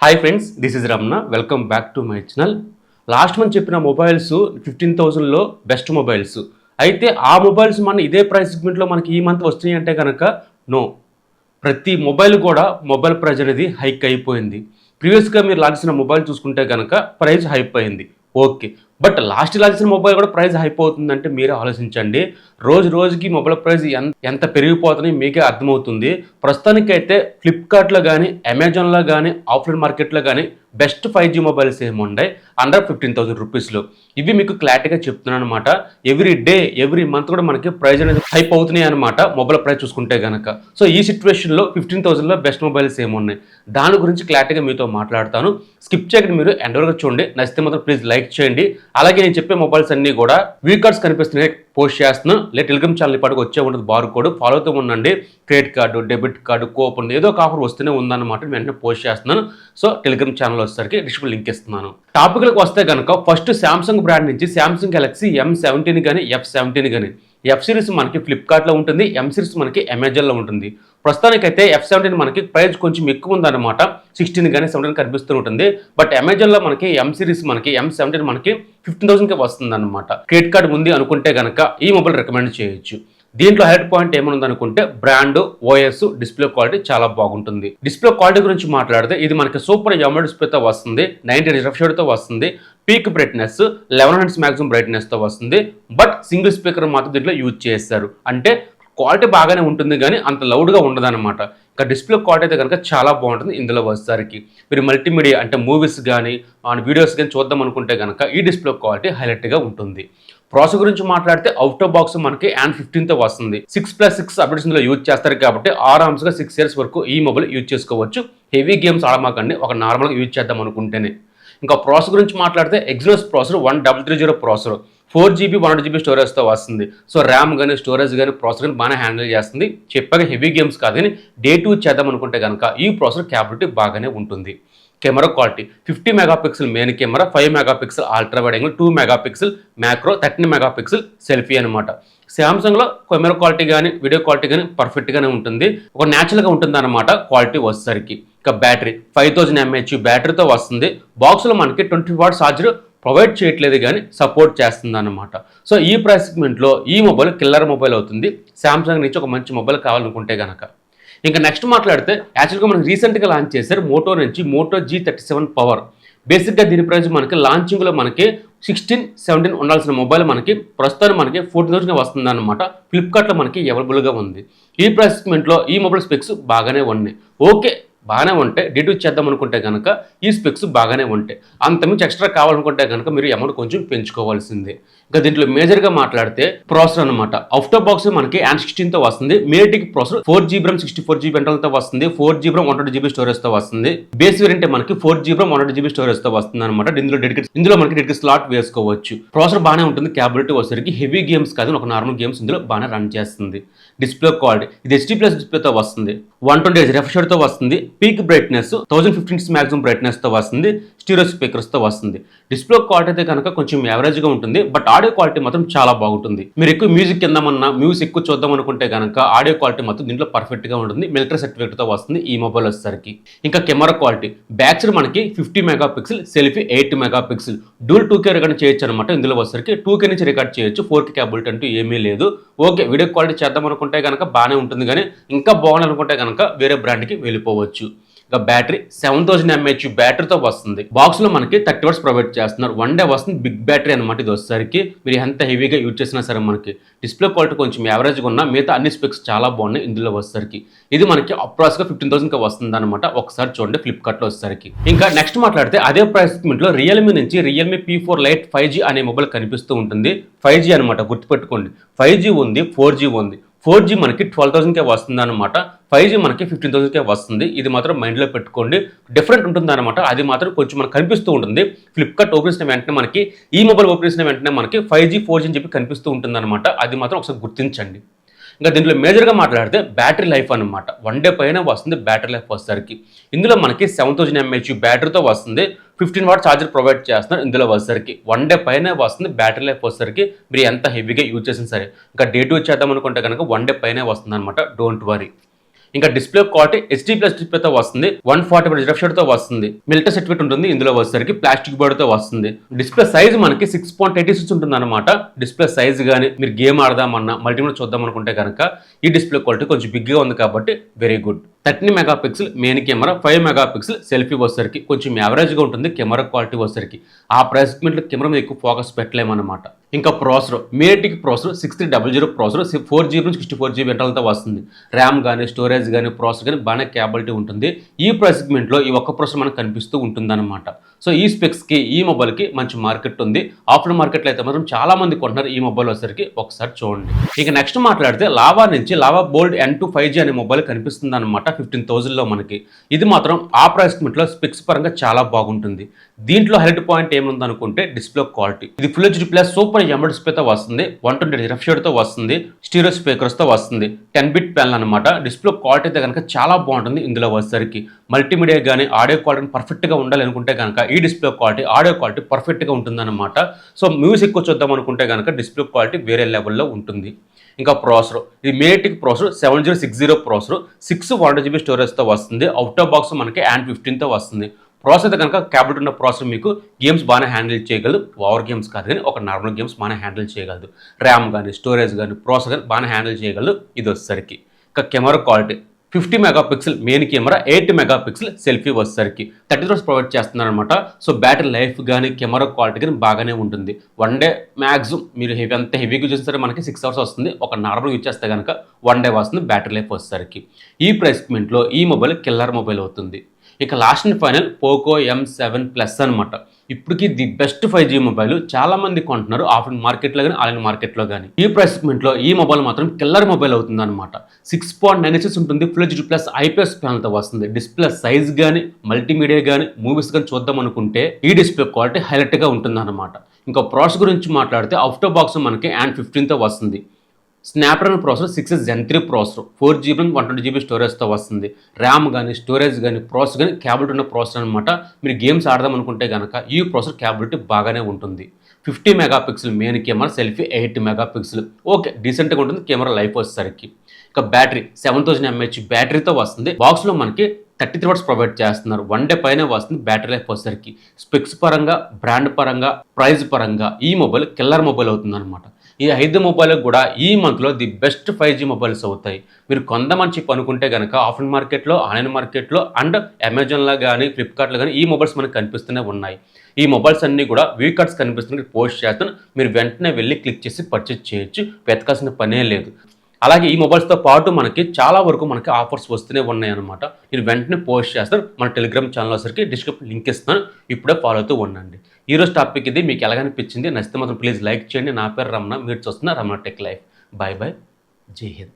Hi friends, this is Ramana. Welcome back to my channel. Last month చెప్పిన mobiles 15,000లో best mobiles. అయితే ఆ mobiles మన ఇదే ప్రైస్ సెగ్మెంట్లో మనకి ఈ మంత్ వస్తున్నాయి అంటే కనుక నో. ప్రతి మొబైల్ కూడా మొబైల్ ప్రైస్ అనేది హైక్ అయిపోయింది. ప్రీవియస్గా మీరు లాగిసిన మొబైల్ చూసుకుంటే కనుక ప్రైస్ హైప్ అయింది, ఓకే. బట్ లాస్ట్ లాగిసిన మొబైల్ కూడా ప్రైస్ హైప్ అవుతుందంటే మీరే ఆలోచించండి. రోజు రోజుకి మొబైల్ ప్రైస్ ఎంత పెరిగిపోతున్నాయి మీకే అర్థమవుతుంది. ప్రస్తుతానికైతే ఫ్లిప్కార్ట్లో కానీ అమెజాన్లో కానీ ఆఫ్లైన్ మార్కెట్లో కానీ బెస్ట్ 5G మొబైల్స్ ఏముంటాయి అండర్ 15,000 రూపీస్లో. ఇవి మీకు క్లారిటీగా చెప్తున్నాను అనమాట. ఎవ్రీ డే ఎవ్రీ మంత్ కూడా మనకి ప్రైస్ అనేది హైప్ అవుతున్నాయి అనమాట మొబైల్ ప్రైస్ చూసుకుంటే కనుక. సో ఈ సిచ్యువేషన్లో 15,000లో బెస్ట్ మొబైల్స్ ఏమున్నాయి దాని గురించి క్లారిటీగా మీతో మాట్లాడతాను. స్కిప్ చేయకండి, మీరు ఎండ్ వరకు చూడండి. నచ్చితే మాత్రం ప్లీజ్ లైక్ చేయండి. అలాగే నేను చెప్పే మొబైల్స్ అన్నీ కూడా వ్యూ కార్డ్స్ కనిపిస్తున్నాయి, పోస్ట్ చేస్తున్నాను. లేదా టెలిగ్రామ్ ఛానల్ పాటుకు వచ్చే ఉంటుంది బార్ కోడ్, ఫాలో అవుతూ ఉండండి. Credit card, debit card, coupon ఏదో ఒక ఆఫర్ వస్తూనే ఉందన్నమాట. వెంటనే పోస్ట్ చేస్తున్నాను. సో టెలిగ్రామ్ ఛానల్ వచ్చేసరికి డిస్క్రిప్షన్ లింక్ ఇస్తున్నాను. టాపిక్లకు వస్తే కనుక ఫస్ట్ శాంసంగ్ బ్రాండ్ నుంచి శాంసంగ్ గెలాక్సీ M17 కానీ F17 కానీ. ఎఫ్ సిరీస్ మనకి ఫ్లిప్కార్ట్లో ఉంటుంది, ఎం సిరీస్ మనకి అమెజాన్లో ఉంటుంది. ప్రస్తుతానికైతే F17 మనకి ప్రైస్ కొంచెం ఎక్కువ ఉందన్నమాట. 16 కానీ 17 కనిపిస్తూ ఉంటుంది. బట్ అమెజాన్లో మనకి ఎం సిరీస్ మనకి M17 మనకి 15,000కి వస్తుంది అనమాట. క్రెడిట్ కార్డు ఉంది అనుకుంటే కనుక ఈ మొబైల్ రికమెండ్ చేయొచ్చు. దీంట్లో హైలైట్ పాయింట్ ఏమనుంది అనుకుంటే బ్రాండ్, ఓఎస్, డిస్ప్లే క్వాలిటీ చాలా బాగుంటుంది. డిస్ప్లే క్వాలిటీ గురించి మాట్లాడితే ఇది మనకి సూపర్ AMOLED డిస్ప్లేతో వస్తుంది, 90 రిఫ్రెష్ రేట్తో వస్తుంది, పీక్ బ్రైట్నెస్ 1100 మ్యాక్సిమం బ్రైట్నెస్తో వస్తుంది. బట్ సింగిల్ స్పీకర్ మాత్రం దీంట్లో యూజ్ చేస్తారు. అంటే క్వాలిటీ బాగానే ఉంటుంది కానీ అంత లౌడ్గా ఉండదన్నమాట. ఇంకా డిస్ప్లే క్వాలిటీ అయితే కనుక చాలా బాగుంటుంది. ఇందులో వచ్చేసరికి మీరు మల్టీమీడియా అంటే మూవీస్ కానీ వీడియోస్ కానీ చూద్దాం అనుకుంటే కనుక ఈ డిస్ప్లే క్వాలిటీ హైలైట్గా ఉంటుంది. ప్రాసెస్ గురించి మాట్లాడితే అవుట్ ఆఫ్ బాక్స్ మనకి Android 15తో వస్తుంది. 6+6 అప్డేట్స్ ఇందులో యూజ్ చేస్తారు కాబట్టి ఆరామ్స్గా 6 ఇయర్స్ వరకు ఈ మొబైల్ యూజ్ చేసుకోవచ్చు. హెవీ గేమ్స్ ఆడమాకండి, ఒక నార్మల్గా యూజ్ చేద్దాం అనుకుంటేనే. ఇంకా ప్రాసెస్ గురించి మాట్లాడితే Exynos processor 1330 processor, 4GB 128GB స్టోరేజ్తో వస్తుంది. సో ర్యామ్ కానీ స్టోరేజ్ కానీ ప్రాసెసర్ కానీ బాగానే హ్యాండిల్ చేస్తుంది. చెప్పాక హెవీ గేమ్స్ కాదు కానీ డే 2 చేద్దాం అనుకుంటే కనుక ఈ ప్రాసెసర్ క్యాపబిలిటీ బాగానే ఉంటుంది. Camera quality 50 megapixel main camera, 5 megapixel ultra wide angle, 2 megapixel macro, 13 megapixel selfie అనమాట. శాంసంగ్లో కెమెరా క్వాలిటీ కానీ వీడియో క్వాలిటీ కానీ పర్ఫెక్ట్గానే ఉంటుంది, ఒక న్యాచురల్గా ఉంటుంది అనమాట క్వాలిటీ వచ్చేసరికి. ఇక బ్యాటరీ 5000 mAh బ్యాటరీతో వస్తుంది. బాక్స్లో మనకి 20 వాట్ ఛార్జర్ ప్రొవైడ్ చేయట్లేదు కానీ సపోర్ట్ చేస్తుంది అనమాట. సో ఈ ప్రైస్ సెగ్మెంట్లో ఈ మొబైల్ కిల్లర్ మొబైల్ అవుతుంది. శాంసంగ్ నుంచి ఒక మంచి మొబైల్ కావాలనుకుంటే కనుక. ఇంకా నెక్స్ట్ మాట్లాడితే యాక్చువల్గా మనకి రీసెంట్గా లాంచ్ చేశారు మోటో నుంచి మోటో G37 పవర్. బేసిక్గా దీని ప్రైస్ మనకి లాంచింగ్లో మనకి 16-17 ఉండాల్సిన మొబైల్ మనకి ప్రస్తుతానికి మనకి 14,000 వస్తుంది అనమాట. ఫ్లిప్కార్ట్లో మనకి అవైలబుల్గా ఉంది. ఈ ప్రైస్ సెగ్మెంట్లో ఈ మొబైల్ స్పెక్స్ బాగానే ఉన్నాయి, ఓకే బాగానే ఉంటాయి. డి2 చేద్దాం అనుకుంటే కనుక ఈ స్పెక్స్ బాగానే ఉంటాయి. అంతమించి ఎక్స్ట్రా కావాలనుకుంటే కనుక మీరు అమౌంట్ కొంచెం పెంచుకోవాల్సిందే. ఇంకా దీంట్లో మేజర్గా మాట్లాడితే ప్రాసెసర్ అనమాట. అవుట్ ఆఫ్ బాక్స్ మనకి Android 16తో వస్తుంది. మేటిక్ ప్రాసెసర్ 4GB RAM 64GB ఇంటర్నల్తో వస్తుంది, 4GB RAM 128GB స్టోరేజ్తో వస్తుంది. బేస్ వేరియంట్ మనకి 4GB RAM 128GB స్టోరేజ్తో వస్తుంది అనమాట. ఇందులో మనకి డెడికేట్ స్లాట్ వేసుకోవచ్చు. ప్రాసెసర్ బాగానే ఉంటుంది. క్యాపబిలిటీ వచ్చేసరికి హెవీ గేమ్స్ కాదు, ఒక నార్మల్ గేమ్స్ ఇందులో బాగానే రన్ చేస్తుంది. డిస్ప్లే క్వాలిటీ ఇది HD+ డిస్ప్లేతో వస్తుంది, 120 రిఫ్రెష్ రేట్తో వస్తుంది, పీక్ బ్రైట్నెస్ 1050 మ్యాక్సిమం బ్రైట్నెస్తో వస్తుంది, స్టీరియో స్పీకర్స్తో వస్తుంది. డిస్ప్లే క్వాలిటీ అయితే కనుక కొంచెం యావరేజ్గా ఉంటుంది, బట్ ఆడియో క్వాలిటీ మాత్రం చాలా బాగుంటుంది. మీరు ఎక్కువ మ్యూజిక్ కిందమన్నా మ్యూజిక్ ఎక్కువ చూద్దాం అనుకుంటే కనుక ఆడియో క్వాలిటీ మాత్రం దీంట్లో పర్ఫెక్ట్గా ఉంటుంది. మిలిటరీ సర్టిఫికేట్తో వస్తుంది ఈ మొబైల్ వచ్చేసరికి. ఇంకా కెమెరా క్వాలిటీ బ్యాక్ సైడ్ మనకి 50 megapixel selfie, 8 megapixel డూల్ 2K record చేయొచ్చు అనమాట. ఇందులో వచ్చేసరికి 2K నుంచి రికార్డ్ చేయొచ్చు, 4K క్యాబిలిటీ అంటూ ఏమీ లేదు. ఓకే వీడియో క్వాలిటీ చేద్దాం అనుకుంటే కనుక బాగానే ఉంటుంది కానీ ఇంకా బాగుందనుకుంటే కనుక వేరే బ్రాండ్కి వెళ్ళిపోవచ్చు. ఇక బ్యాటరీ 7000 mAh బ్యాటరీతో వస్తుంది. బాక్స్లో మనకి 30 వాట్స్ ప్రొవైడ్ చేస్తున్నారు. 1 డే వస్తుంది. బిగ్ బ్యాటరీ అనమాట ఇది వచ్చేసరికి. మీరు ఎంత హెవీగా యూజ్ చేసినా సరే మనకి డిస్ప్లే క్వాలిటీ కొంచెం యావరేజ్గా ఉన్నా మిగతా అన్ని స్పెక్స్ చాలా బాగున్నాయి ఇందులో వచ్చేసరికి. ఇది మనకి అప్రాక్స్గా 15,000కి వస్తుంది అనమాట. ఒకసారి చూడండి ఫ్లిప్కార్ట్లో వచ్చేసరికి. ఇంకా నెక్స్ట్ మాట్లాడితే అదే ప్రైస్ సెగ్మెంట్లో రియల్మీ నుంచి రియల్మీ P4 Lite 5G అనే మొబైల్ కనిపిస్తూ ఉంటుంది. 5G అనమాట, గుర్తుపెట్టుకోండి. 5G ఉంది, 4G ఉంది. 4G మనకి 12,000కే వస్తుంది అనమాట. 5G మనకి 15,000కే వస్తుంది. ఇది మాత్రం మైండ్లో పెట్టుకోండి. డిఫరెంట్ ఉంటుంది అనమాట. అది మాత్రం కొంచెం మనకు కనిపిస్తూ ఉంటుంది. ఫ్లిప్కార్ట్ ఓపెన్ చేసిన వెంటనే మనకి ఈ మొబైల్ ఓపెన్ చేసిన వెంటనే మనకి 5G 4G అని చెప్పి కనిపిస్తూ ఉంటుంది అనమాట. అది మాత్రం ఒకసారి గుర్తించండి. ఇంకా దీంట్లో మేజర్గా మాట్లాడితే బ్యాటరీ లైఫ్ అనమాట. 1 డే పైన వస్తుంది బ్యాటరీ లైఫ్ వచ్చేసరికి. ఇందులో మనకి 7000 mAh బ్యాటరీతో వస్తుంది, 15 వాట్ ఛార్జర్ ప్రొవైడ్ చేస్తున్నారు ఇందులో వచ్చేసరికి. 1 డే పైన వస్తుంది బ్యాటరీ లైఫ్ వచ్చేసరికి. మీరు ఎంత హెవీగా యూజ్ చేసినా సరే. ఇంకా డే 2 చేద్దాం అనుకుంటే కనుక 1 డే పైనే వస్తుంది అనమాట. Don't worry. ఇంకా డిస్ప్లే క్వాలిటీ HD ప్లస్ డిస్ప్లేతో వస్తుంది, 140 రిఫ్రెష్ రేట్తో వస్తుంది, మిలిటరీ సర్టిఫికేట్ ఉంటుంది, ఇందులో వచ్చేసరికి ప్లాస్టిక్ బోర్డ్తో వస్తుంది. డిస్ప్లే సైజ్ మనకి 6.86 ఉంటుంది అనమాట. డిస్ప్లే సైజ్ కానీ మీరు గేమ్ ఆడదామన్నా మల్టీమీడియా చూద్దాం అనుకుంటే కనుక ఈ డిస్ప్లే క్వాలిటీ కొంచెం బిగ్గా ఉంది కాబట్టి very good. 13 megapixel main camera, 5 megapixel selfie వచ్చేసరికి కొంచెం యావరేజ్గా ఉంటుంది కెమెరా క్వాలిటీ వచ్చేసరికి. ఆ ప్రైస్ సెగ్మెంట్లో కెమెరా మీద ఎక్కువ ఫోకస్ పెట్టలేమన్నమాట. ఇంకా ప్రాసెసర్ మేటిక్ ప్రాసెసర్ 6300 ప్రాసెసర్ 4GB నుంచి 64GB ఇంటర్నల్తో వస్తుంది. ర్యామ్ కానీ స్టోరేజ్ కానీ ప్రాసెసర్ కానీ బాగానే క్యాపబిలిటీ ఉంటుంది. ఈ ప్రైస్ సెగ్మెంట్లో ఈ ఒక్క ప్రాసెసర్ మనకు కనిపిస్తూ ఉంటుందన్నమాట. సో ఈ స్పెక్స్కి ఈ మొబైల్కి మంచి మార్కెట్ ఉంది. ఆఫ్లైన్ మార్కెట్లో అయితే మాత్రం చాలా మంది కొంటున్నారు ఈ మొబైల్ వచ్చేసరికి. ఒకసారి చూడండి. ఇక నెక్స్ట్ మాట్లాడితే లావా నుంచి లావా బోల్డ్ N2 5G అనే మొబైల్ కనిపిస్తుంది అనమాట 15,000లో మనకి. ఇది మాత్రం ఆ ప్రైస్ సెగ్మెంట్లో స్పెక్స్ పరంగా చాలా బాగుంటుంది. దీంట్లో హైలైట్ పాయింట్ ఏముంది అనుకుంటే డిస్ప్లే క్వాలిటీ. ఇది full HD plus super AMOLED డిస్ప్లేతో వస్తుంది, 120 రిఫ్రెష్ రేట్తో వస్తుంది, స్టీరియో స్పీకర్స్తో వస్తుంది, 10-bit ప్యానల్ అనమాట. డిస్ప్లే క్వాలిటీ అయితే కనుక చాలా బాగుంటుంది. ఇందులో వచ్చేసరికి మల్టీమీడియా కానీ ఆడియో క్వాలిటీ పర్ఫెక్ట్గా ఉండాలి అనుకుంటే కనుక ఈ డిస్ప్లే క్వాలిటీ ఆడియో క్వాలిటీ పర్ఫెక్ట్గా ఉంటుందన్నమాట. సో మ్యూజిక్ ఎక్కువ చూద్దాం అనుకుంటే కనుక డిస్ప్లే క్వాలిటీ వేరే లెవెల్లో ఉంటుంది. ఇంకా ప్రాసెసర్, ఇది మేటిక్ ప్రాసెసర్ 7060 ప్రాసెసర్, 6 స్టోరేజ్తో వస్తుంది. అవుట్ ఆఫ్ బాక్స్ మనకి Android 15తో వస్తుంది. ప్రాసెసర్ అయితే కనుక క్యాబినెట్ ఉన్న ప్రాసెసర్ మీకు గేమ్స్ బాగానే హ్యాండిల్ చేయగలదు. ఓవర్ గేమ్స్ కాదు కానీ ఒక నార్మల్ గేమ్స్ బాగానే హ్యాండిల్ చేయగలదు. ర్యామ్ కానీ స్టోరేజ్ కానీ ప్రాసెసర్ కానీ బాగానే హ్యాండిల్ చేయగలదు. ఇది వచ్చేసరికి ఇంకా camera quality 50 megapixel main camera, 8 megapixel selfie వచ్చేసరికి 30 రోజు ప్రొవైడ్ చేస్తున్నారనమాట. సో బ్యాటరీ లైఫ్ కానీ కెమెరా క్వాలిటీ కానీ బాగానే ఉంటుంది. 1 డే మ్యాక్సిమం మీరు ఎంత హెవీగా చూస్తే మనకి 6 hours వస్తుంది. ఒక నార్మల్ యూజ్ చేస్తే కనుక 1 డే వస్తుంది బ్యాటరీ లైఫ్ వచ్చేసరికి. ఈ ప్రైస్ సెగ్మెంట్లో ఈ మొబైల్ కిల్లర్ మొబైల్ అవుతుంది. ఇక last and final Poco M7 Plus అనమాట. ఇప్పటికీ ది బెస్ట్ 5G మొబైల్ చాలా మంది కొంటున్నారు ఆఫ్లైన్ మార్కెట్లో కానీ ఆన్లైన్ మార్కెట్లో కానీ. ఈ ప్రైస్ సెగ్మెంట్లో ఈ మొబైల్ మాత్రం కిల్లర్ మొబైల్ అవుతుంది అనమాట. 6.96 ఉంటుంది, ఫుల్ HD ప్లస్ IPS ప్యానల్తో వస్తుంది. డిస్ప్లే సైజ్ కానీ మల్టీమీడియా కానీ మూవీస్ కానీ చూద్దాం అనుకుంటే ఈ డిస్ప్లే క్వాలిటీ హైలైట్గా ఉంటుంది అనమాట. ఇంకా ప్రాసెస్ గురించి మాట్లాడితే అవుట్ ఆఫ్ బాక్స్ మనకి Android 15తో వస్తుంది. Snapdragon processor 6 Gen 3 processor, 4GB 120GB స్టోరేజ్తో వస్తుంది. ర్యామ్ కానీ స్టోరేజ్ కానీ ప్రాసెసర్ కానీ క్యాబిలిటీ ఉన్న ప్రాసెసర్ అనమాట. మీరు గేమ్స్ ఆడదాం అనుకుంటే కనుక ఈ ప్రాసెసర్ క్యాబిలిటీ బాగానే ఉంటుంది. 50 megapixel main camera, selfie 8 megapixel. Okay డీసెంట్గా ఉంటుంది కెమెరా లైఫ్ వచ్చేసరికి. ఇక బ్యాటరీ 7000 mAh బ్యాటరీతో వస్తుంది. బాక్స్లో మనకి 33 watts ప్రొవైడ్ చేస్తున్నారు. 1 డే పైన వస్తుంది బ్యాటరీ లైఫ్ వచ్చేసరికి. స్పెక్స్ పరంగా, బ్రాండ్ పరంగా, ప్రైస్ పరంగా ఈ మొబైల్ కిల్లర్ మొబైల్ అవుతుంది అనమాట. ఈ 5 మొబైల్ కూడా ఈ మంత్లో ది బెస్ట్ 5G మొబైల్స్ అవుతాయి. మీరు కొందామని చెప్పి అనుకుంటే కనుక ఆఫ్లైన్ మార్కెట్లో, ఆన్లైన్ మార్కెట్లో అండ్ అమెజాన్లో కానీ ఫ్లిప్కార్ట్లో కానీ ఈ మొబైల్స్ మనకు కనిపిస్తూనే ఉన్నాయి. ఈ మొబైల్స్ అన్నీ కూడా వ్యూ కార్డ్స్ కనిపిస్తున్నాయి, పోస్ట్ చేస్తాను. మీరు వెంటనే వెళ్ళి క్లిక్ చేసి పర్చేజ్ చేయొచ్చు, వెతకాల్సిన పనే లేదు. అలాగే ఈ మొబైల్స్తో పాటు మనకి చాలా వరకు మనకి ఆఫర్స్ వస్తూనే ఉన్నాయి అనమాట. నేను వెంటనే పోస్ట్ చేస్తాను. మన టెలిగ్రామ్ ఛానల్ వచ్చరికి డిస్క్రిప్షన్ లింక్ ఇస్తాను, ఇప్పుడే ఫాలో అవుతూ ఉండండి. ఈరోజు టాపిక్ ఇది. మీకు ఎలాగనిపించింది? నచ్చితే మాత్రం ప్లీజ్ లైక్ చేయండి. నా పేరు రమణ, మీరు చూస్తున్న Ramana tech life. Bye bye, జై హింద్.